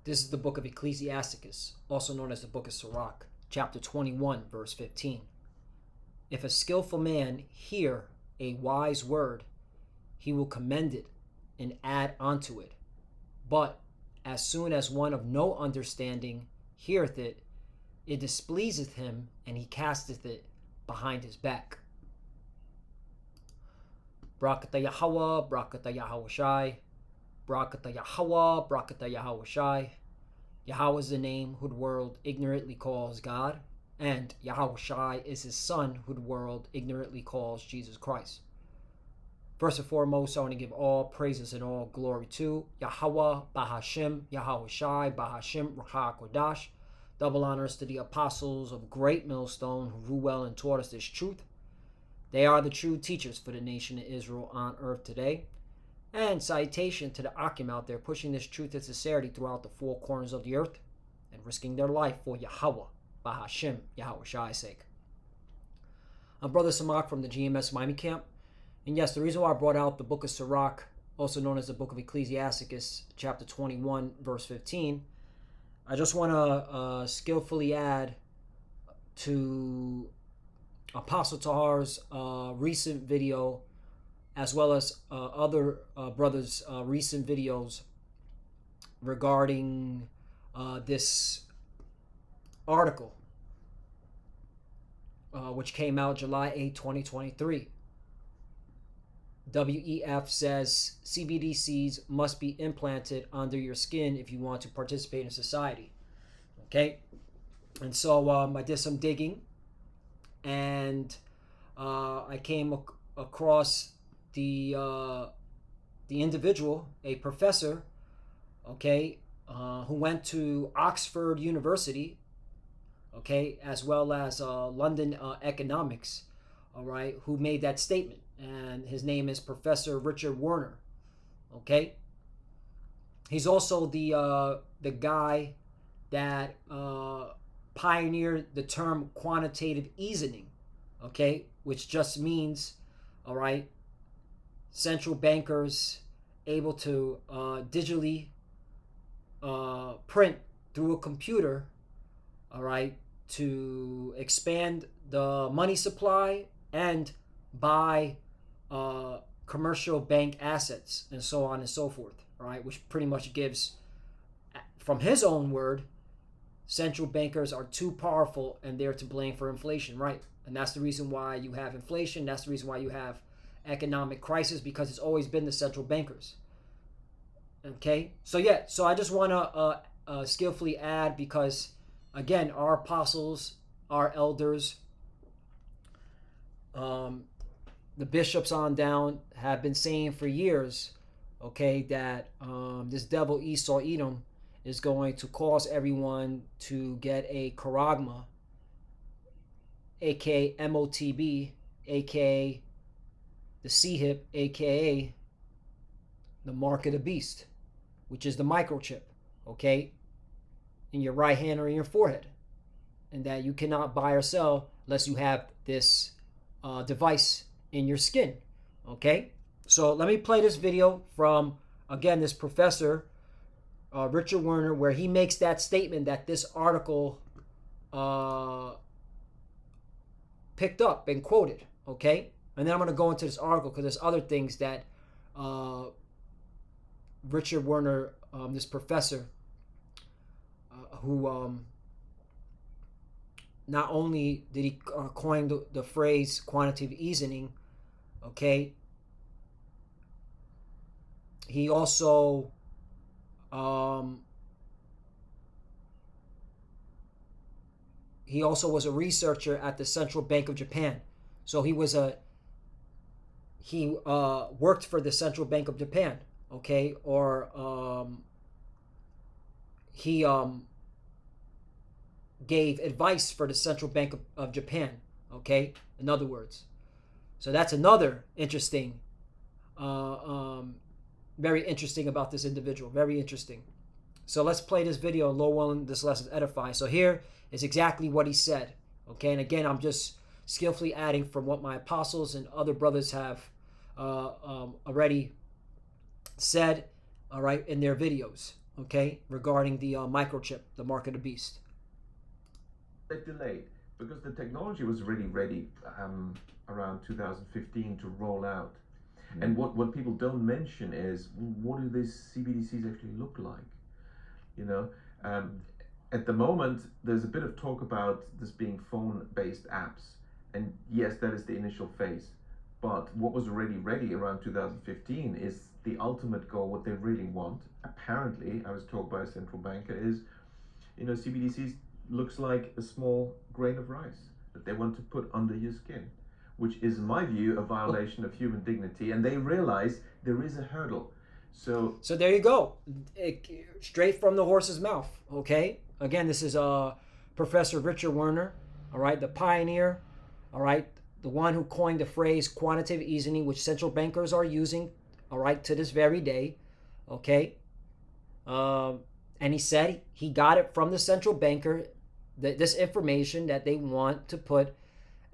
This is the book of Ecclesiasticus, also known as the book of Sirach, chapter 21, verse 15. If a skillful man hear a wise word, he will commend it and add unto it. But as soon as one of no understanding heareth it, it displeaseth him, and he casteth it behind his back. Brakata Yahweh, Brakata Yahweh Shai, Brakata Yahweh, Brakata Yahweh Shai. Yahweh is the name who the world ignorantly calls God, and Yahweh Shai is his son who the world ignorantly calls Jesus Christ. First and foremost, I want to give all praises and all glory to Yahweh, Bahashim, Yahweh Shai, Bahashim, Rakha Kodash. Double honors to the apostles of Great Millstone who rule well and taught us this truth. They are the true teachers for the nation of Israel on earth today. And citation to the Akim out there pushing this truth and sincerity throughout the four corners of the earth and risking their life for Yahweh, Bahashim, Yahweh Shai's sake. I'm Brother Samak from the GMS Miami camp. And yes, the reason why I brought out the book of Sirach, also known as the book of Ecclesiasticus, chapter 21, verse 15, I just want to skillfully add to Apostle Tahar's recent video, as well as other brothers' recent videos regarding this article, which came out July 8, 2023. WEF says CBDCs must be implanted under your skin if you want to participate in society. Okay? And so I did some digging, and I came across the individual, a professor, okay, who went to Oxford University, okay, as well as London Economics, all right, who made that statement. And his name is Professor Richard Werner. Okay, he's also the guy that pioneered the term quantitative easing. Okay, which just means, all right, central bankers able to digitally print through a computer, all right, to expand the money supply and buy commercial bank assets and so on and so forth, right? Which pretty much gives, from his own word, central bankers are too powerful and they're to blame for inflation, right? And that's the reason why you have inflation. That's the reason why you have economic crisis, because it's always been the central bankers. Okay, so yeah, so I just want to skillfully add, because again, our apostles, our elders, the bishops on down have been saying for years, okay, that this devil Esau Edom is going to cause everyone to get a charagma, aka MOTB, aka the C-hip, aka the mark of the beast, which is the microchip, okay, in your right hand or in your forehead, and that you cannot buy or sell unless you have this device in your skin. Okay, so let me play this video from, again, this professor Richard Werner, where he makes that statement that this article picked up and quoted. Okay, and then I'm going to go into this article because there's other things that Richard Werner, this professor, who not only did he coin the phrase quantitative easing, okay, he also was a researcher at the Central Bank of Japan. So he worked for the Central Bank of Japan, okay, or he gave advice for the Central Bank of Japan, okay, in other words. So that's another interesting, very interesting about this individual, very interesting. So let's play this video. Lord willing, this lesson edify. So here is exactly what he said, okay, and again, I'm just skillfully adding from what my apostles and other brothers have already said, all right, in their videos. okay, regarding the microchip, the mark of the beast. It delayed because the technology was really ready around 2015 to roll out. And what people don't mention is, what do these CBDCs actually look like? You know, um, at the moment, there's a bit of talk about this being phone-based apps, and yes, that is the initial phase. But what was already ready around 2015 is the ultimate goal. What they really want, apparently, I was told by a central banker, is CBDCs looks like a small grain of rice that they want to put under your skin, which is, in my view, a violation of human dignity. And they realize there is a hurdle. So there you go, straight from the horse's mouth. Okay, again, this is Professor Richard Werner. All right, the pioneer. All right, the one who coined the phrase quantitative easing, which central bankers are using. All right, to this very day. Okay, and he said he got it from the central banker, this information that they want to put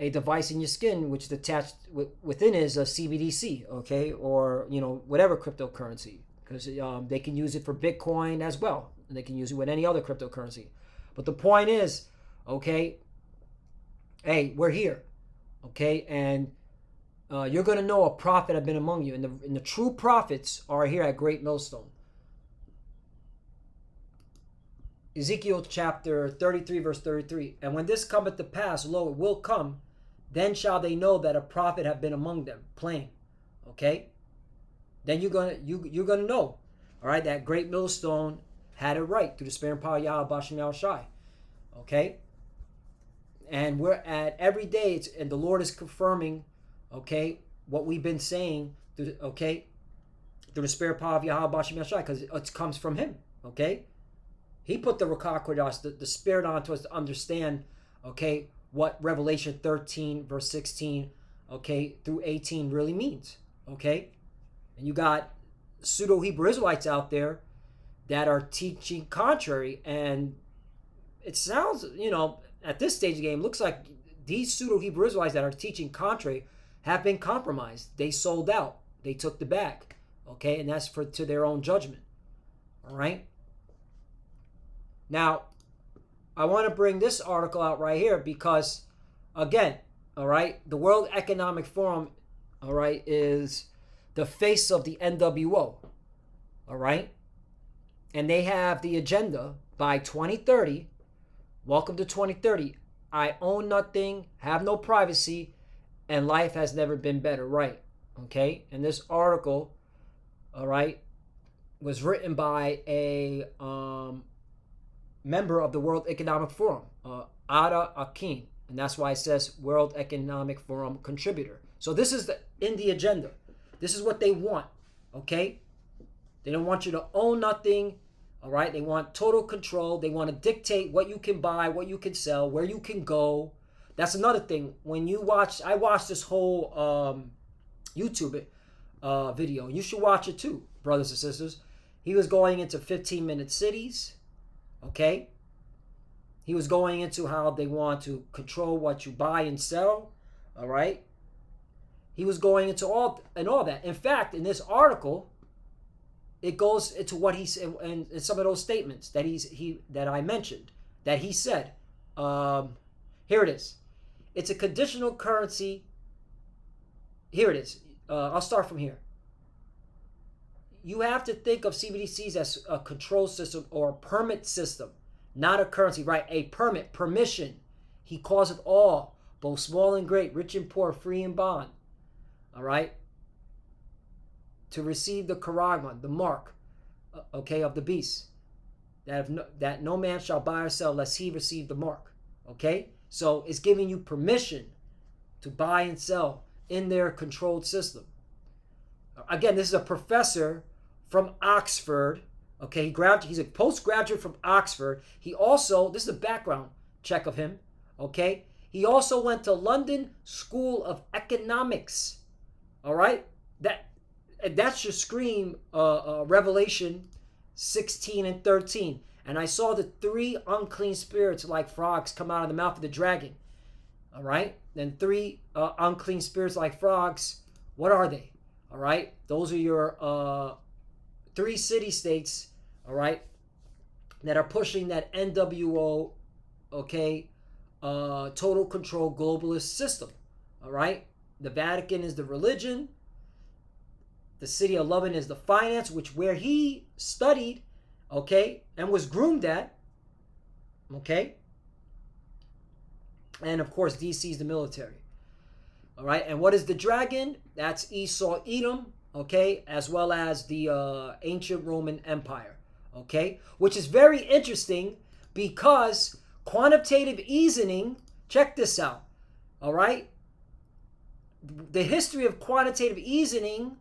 a device in your skin, which is attached within is a CBDC, okay, or whatever cryptocurrency, because they can use it for Bitcoin as well, and they can use it with any other cryptocurrency. But the point is, okay, hey, we're here, okay, and you're gonna know a prophet have been among you, and the true prophets are here at Great Millstone. Ezekiel chapter 33, verse 33. And when this cometh to pass, lo, it will come, then shall they know that a prophet have been among them. Plain. Okay? Then you're gonna know, all right, that Great Millstone had it right through the spirit and power of Yahweh Bashem Yahushai. Okay? And we're at every day, and the Lord is confirming, okay, what we've been saying, through the spirit and power of Yahweh Bashem Yahushai, because it comes from Him. Okay? He put the Ruach, the Spirit onto us to understand, okay, what Revelation 13, verse 16, okay, through 18 really means, okay? And you got pseudo-Hebrew Israelites out there that are teaching contrary, and it sounds, at this stage of the game, looks like these pseudo-Hebrew Israelites that are teaching contrary have been compromised. They sold out. They took the bag, okay? And that's to their own judgment, all right? Now, I want to bring this article out right here because, again, all right, the World Economic Forum, all right, is the face of the NWO, all right? And they have the agenda by 2030, welcome to 2030, I own nothing, have no privacy, and life has never been better, right? Okay? And this article, all right, was written by a member of the World Economic Forum, Ada Akin, and that's why it says World Economic Forum contributor. So this is in the agenda. This is what they want, okay? They don't want you to own nothing, all right? They want total control. They want to dictate what you can buy, what you can sell, where you can go. That's another thing. I watched this whole YouTube video. You should watch it too, brothers and sisters. He was going into 15-minute cities. Okay? He was going into how they want to control what you buy and sell. All right? He was going into all that. In fact, in this article, it goes into what he said and some of those statements that that I mentioned, that he said. Here it is. It's a conditional currency. Here it is. I'll start from here. You have to think of CBDCs as a control system or a permit system, not a currency, right? A permit, permission. He calls it all, both small and great, rich and poor, free and bond. All right? To receive the karagman, the mark, okay, of the beast, that no man shall buy or sell lest he receive the mark. Okay? So it's giving you permission to buy and sell in their controlled system. Again, this is a professor from Oxford. Okay, he's a postgraduate from Oxford. He also, this is a background check of him. Okay, he also went to London School of Economics. All right, that should scream Revelation 16 and 13. And I saw the 3 unclean spirits like frogs come out of the mouth of the dragon. All right, then 3 unclean spirits like frogs. What are they? All right, those are your 3 city-states, all right, that are pushing that NWO, okay, total control globalist system. All right, the Vatican is the religion. The city of London is the finance, which where he studied, okay, and was groomed at, okay. And of course, DC is the military. All right, and what is the dragon? That's Esau, Edom, okay, as well as the ancient Roman Empire, okay, which is very interesting because quantitative easing, check this out, all right, the history of quantitative easing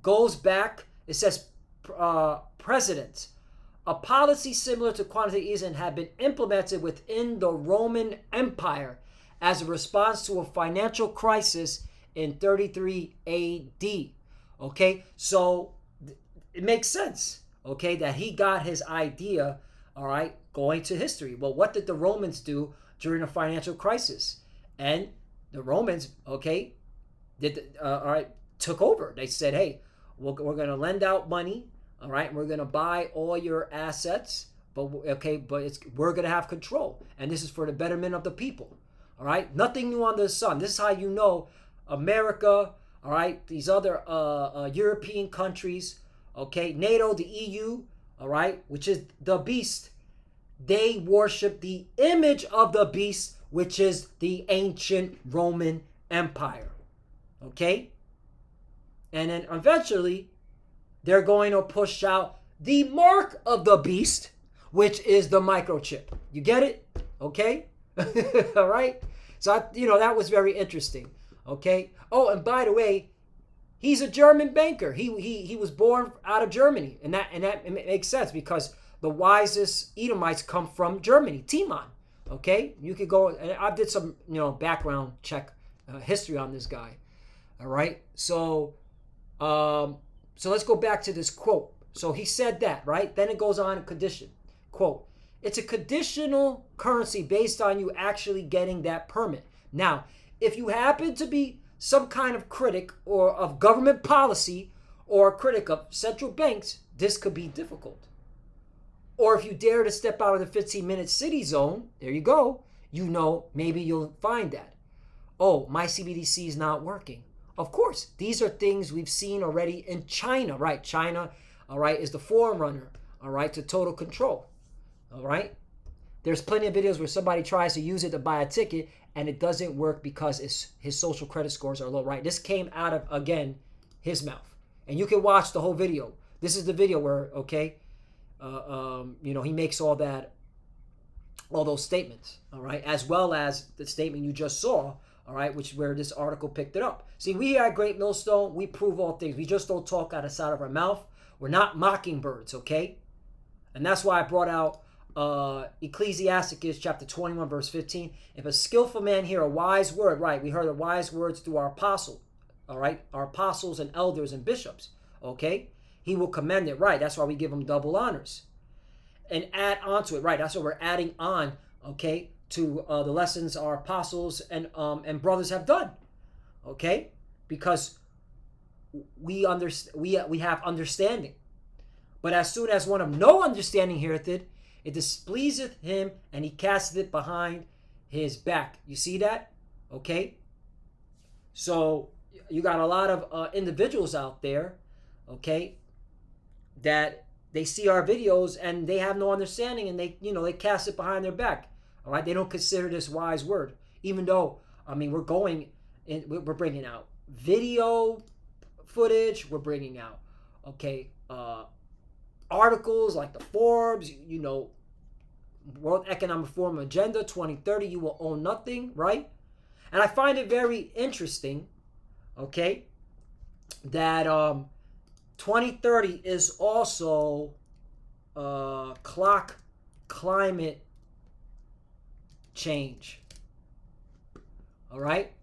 goes back, it says presidents. A policy similar to quantitative easing had been implemented within the Roman Empire as a response to a financial crisis in 33 AD. Okay, so it makes sense, okay, that he got his idea, all right, going to history. Well, what did the Romans do during a financial crisis? And the Romans, okay, took over. They said, hey, we're going to lend out money, all right, we're going to buy all your assets, but we're going to have control, and this is for the betterment of the people. All right, nothing new under the sun. This is how you know America, all right, these other European countries, okay, NATO, the EU, all right, which is the beast. They worship the image of the beast, which is the ancient Roman Empire, okay? And then eventually, they're going to push out the mark of the beast, which is the microchip. You get it? Okay? All right? So, that was very interesting. Okay? Oh, and by the way, he's a German banker. He was born out of Germany. And that it makes sense because the wisest Edomites come from Germany, Timon. Okay? You could go, and I did some, background check history on this guy. All right? So let's go back to this quote. So he said that, right? Then it goes on condition. Quote, it's a conditional currency based on you actually getting that permit. Now, if you happen to be some kind of critic or of government policy or a critic of central banks, this could be difficult. Or if you dare to step out of the 15-minute city zone, there you go, maybe you'll find that. Oh, my CBDC is not working. Of course, these are things we've seen already in China, right? China, all right, is the forerunner, all right, to total control, all right? There's plenty of videos where somebody tries to use it to buy a ticket and it doesn't work because his social credit scores are low, right? This came out of, again, his mouth. And you can watch the whole video. This is the video where, okay, he makes all those statements, all right, as well as the statement you just saw, all right, which is where this article picked it up. See, we here at Great Millstone, we prove all things. We just don't talk out of the side of our mouth. We're not mockingbirds, okay? And that's why I brought out Ecclesiasticus chapter 21, verse 15. If a skillful man hear a wise word, right, we heard the wise words through our apostle, all right, our apostles and elders and bishops, okay? He will commend it, right? That's why we give him double honors. And add on to it, right? That's what we're adding on, okay, to the lessons our apostles and brothers have done, okay? Because we have understanding. But as soon as one of no understanding heareth it, it displeaseth him, and he casteth it behind his back. You see that? Okay? So you got a lot of individuals out there, okay, that they see our videos and they have no understanding, and they cast it behind their back. All right, they don't consider this wise word, even though we're bringing out video footage, we're bringing out articles like the Forbes, World Economic Forum Agenda 2030, you will own nothing, right? And I find it very interesting, okay, that 2030 is also climate change. All right?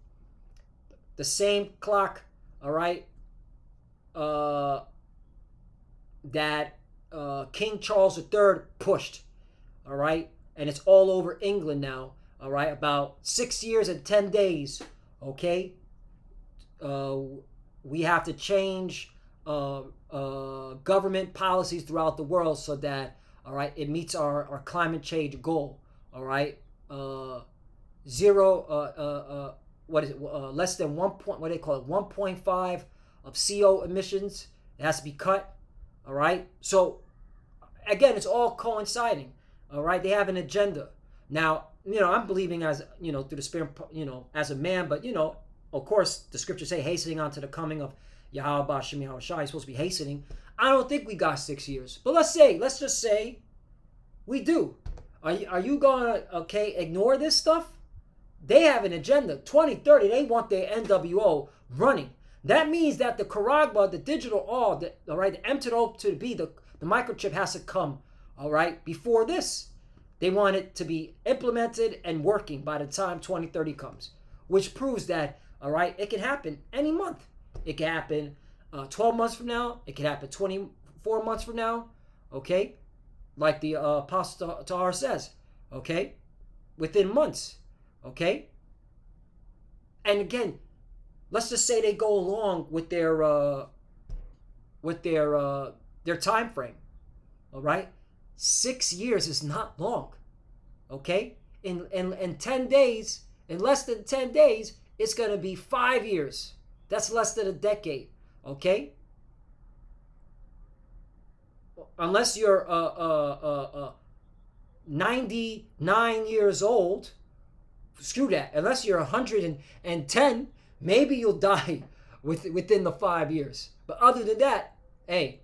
The same clock, all right, that King Charles III pushed, all right? And it's all over England now, all right? About 6 years and 10 days, okay? We have to change government policies throughout the world so that all right, it meets our climate change goal, all right, zero, what is it, less than 1 point, what do they call it, 1.5 of CO emissions. It has to be cut, all right. So again, it's all coinciding, all right. They have an agenda. Now, I'm believing as, through the Spirit, as a man, but, of course, the scriptures say hastening on to the coming of Yahweh B'Shem Yahweh Shai. He's supposed to be hastening. I don't think we got 6 years. But let's just say we do. Are you going to, ignore this stuff? They have an agenda. 2030, they want their NWO running. That means that the Karagba, the digital all right, the M to the O to the B, the microchip has to come, all right, before this. They want it to be implemented and working by the time 2030 comes, which proves that, all right, it can happen any month. It can happen 12 months from now. It can happen 24 months from now, okay? Like the Apostle Tahar says, okay? Within months, okay? And again, let's just say they go along with their time frame, all right? 6 years is not long, okay? In 10 days, in less than 10 days, it's going to be 5 years. That's less than a decade, okay? Unless you're 99 years old, screw that. Unless you're 110, maybe you'll die within the 5 years. But other than that, hey,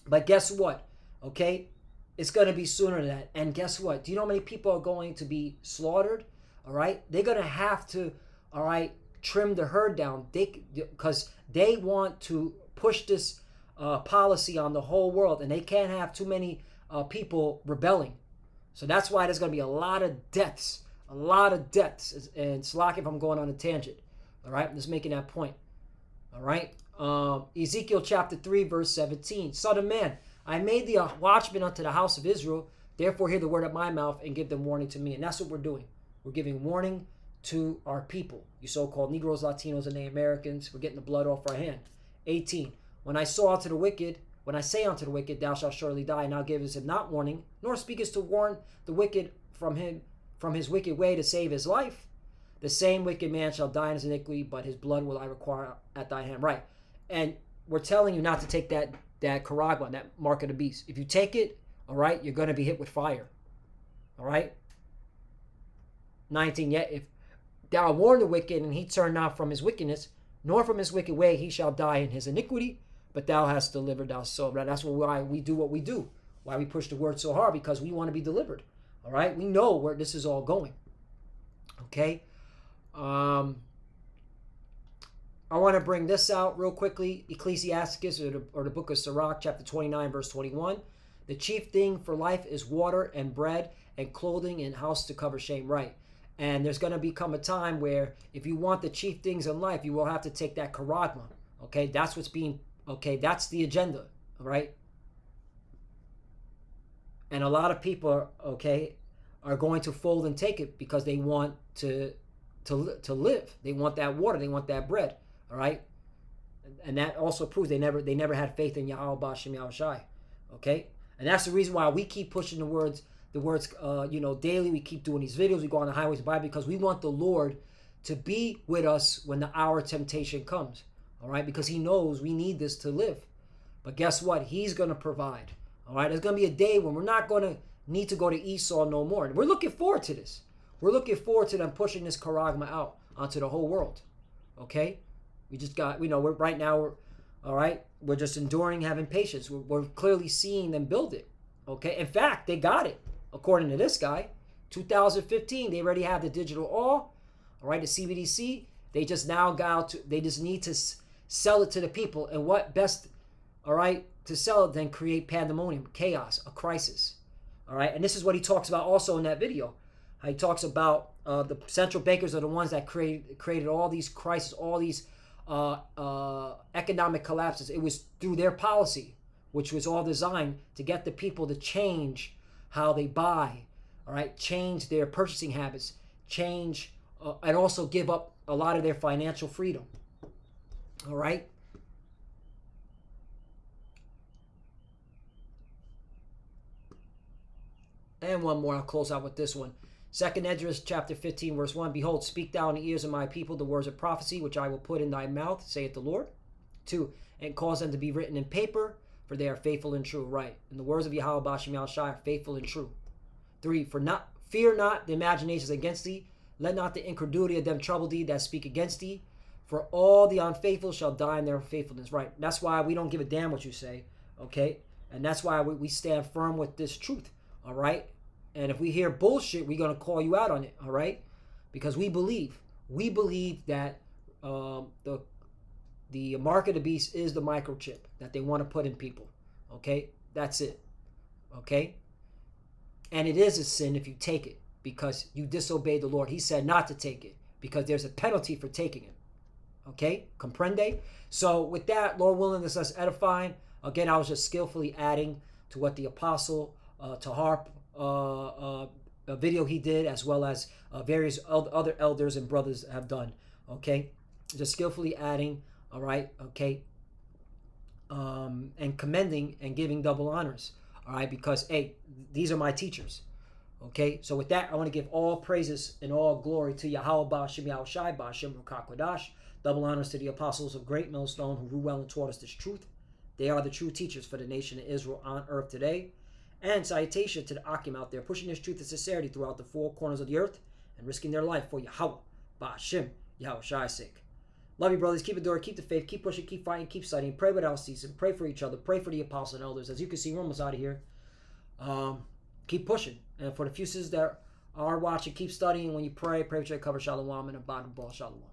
but guess what? Okay? It's going to be sooner than that. And guess what? Do you know how many people are going to be slaughtered? All right? They're going to have to, all right, trim the herd down because they want to push this policy on the whole world, and they can't have too many people rebelling. So that's why there's going to be a lot of deaths. And Slack if I'm going on a tangent. All right? I'm just making that point. All right? Ezekiel chapter 3, verse 17. Son of man, I made thee a watchman unto the house of Israel. Therefore hear the word of my mouth and give them warning to me. And that's what we're doing. We're giving warning to our people. You so-called Negroes, Latinos, and Native Americans. We're getting the blood off our hand. 18. When I say unto the wicked, thou shalt surely die, and thou givest him not warning, nor speakest to warn the wicked from his wicked way to save his life, the same wicked man shall die in his iniquity, but his blood will I require at thy hand. Right. And we're telling you not to take that karagban, that mark of the beast. If you take it, all right, you're going to be hit with fire. All right? 19, yet if thou warn the wicked, and he turn not from his wickedness, nor from his wicked way, he shall die in his iniquity, but thou hast delivered thy soul. Right? That's why we do what we do. Why we push the word so hard, because we want to be delivered. All right? We know where this is all going. Okay? I want to bring this out real quickly. Ecclesiasticus, or the book of Sirach, chapter 29, verse 21. The chief thing for life is water and bread and clothing and house to cover shame. Right. And there's going to become a time where if you want the chief things in life, you will have to take that karagma. Okay. That's what's being, okay. That's the agenda. All right. And a lot of people, okay, are going to fold and take it because they want to live. They want that water. They want that bread. All right. And that also proves they never had faith in Yahweh B'Shem Yahweh Shai. Okay. And that's the reason why we keep pushing the words, daily. We keep doing these videos. We go on the highways of the Bible because we want the Lord to be with us when the hour of temptation comes. All right. Because he knows we need this to live. But guess what? He's going to provide. All right. There's going to be a day when we're not going to need to go to Esau no more. And we're looking forward to this. We're looking forward to them pushing this karagma out onto the whole world. Okay. We just got, we're right now, all right, we're just enduring, having patience. We're clearly seeing them build it. Okay. In fact, they got it. According to this guy, 2015, they already have the digital all right, the CBDC. They just now they just need to sell it to the people. And what best, all right, to sell it than create pandemonium, chaos, a crisis. All right. And this is what he talks about also in that video. He talks about the central bankers are the ones that created all these crises, all these economic collapses. It was through their policy, which was all designed to get the people to change how they buy, all right, change their purchasing habits, change, and also give up a lot of their financial freedom. All right. And one more, I'll close out with this one. 2nd Esdras chapter 15, verse 1. Behold, speak thou in the ears of my people the words of prophecy, which I will put in thy mouth, saith the Lord. 2. And cause them to be written in paper, for they are faithful and true. Right. And the words of Yahweh Ba'ashem Yahushai are faithful and true. 3. Fear not the imaginations against thee. Let not the incredulity of them trouble thee that speak against thee. For all the unfaithful shall die in their unfaithfulness. Right. That's why we don't give a damn what you say. Okay. And that's why we stand firm with this truth. All right. And if we hear bullshit, we're going to call you out on it. All right. Because we believe that the mark of the beast is the microchip that they want to put in people. Okay. That's it. Okay. And it is a sin if you take it because you disobeyed the Lord. He said not to take it because there's a penalty for taking it. Okay? Comprende? So with that, Lord willing, this is edifying. Again, I was just skillfully adding to what the Apostle Tahar video he did, as well as various other elders and brothers have done. Okay? Just skillfully adding, all right? Okay? And commending and giving double honors. All right, because, hey, these are my teachers. Okay, so with that, I want to give all praises and all glory to Yahweh Ba'ashem Yahushai, Ba'ashem Rukakwadash. Double honors to the apostles of Great Millstone who rule well and taught us this truth. They are the true teachers for the nation of Israel on earth today. And salutation to the Akim out there, pushing this truth and sincerity throughout the four corners of the earth and risking their life for Yahweh Ba'ashem Yahushai's sake. Love you, brothers. Keep adoring, keep the faith, keep pushing, keep fighting, keep studying. Pray without ceasing. Pray for each other. Pray for the apostles and elders. As you can see, we're almost out of here. Keep pushing. And for the few sisters that are watching, keep studying. When you pray for your cover. Shalom and abad ball. Shalom.